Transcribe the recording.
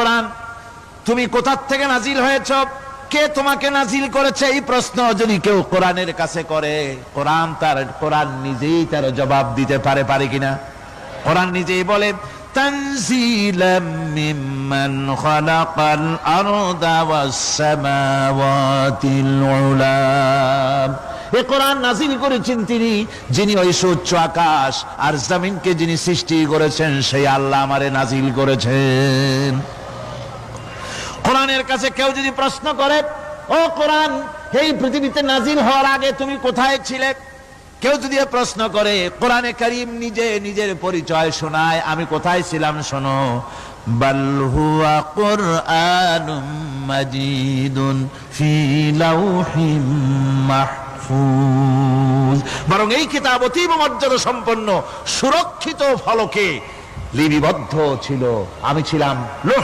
কোরআন তুমি কোথা থেকে নাজিল হয়েছ, কে তোমাকে নাজিল করেছে, এই প্রশ্ন যদি কেউ কোরআনের কাছে করে, কোরআন নিজেই তার জবাব দিতে পারে কিনা? কোরআন নিজেই বলে তানজিলাম মিম্মান খালাকাল আরদা ওয়াস সামাওয়াতিল উলা। এই কোরআন নাজিল করেছেন তিনি, যিনি ওই সুউচ্চ আকাশ আর জমিনকে যিনি সৃষ্টি করেছেন, সেই আল্লাহ আমারে নাজিল করেছেন। কোরআনের কাছে কেউ যদি প্রশ্ন করে, ও কোরআন, এই পৃথিবীতে নাজিল হওয়ার আগে তুমি কোথায় ছিলে, কেউ যদি প্রশ্ন করে, কোরআনে কারীম নিজে নিজের পরিচয় শোনায়, আমি কোথায় ছিলাম শোনো, বাল হুয়া কুরআনুম মাজিদুন ফি লাউহিম মাহফুজ। বরং এই কিতাব অতীব মর্যাদা সম্পন্ন সুরক্ষিত ফলকে লিপিবদ্ধ ছিল, আমি ছিলাম লোহে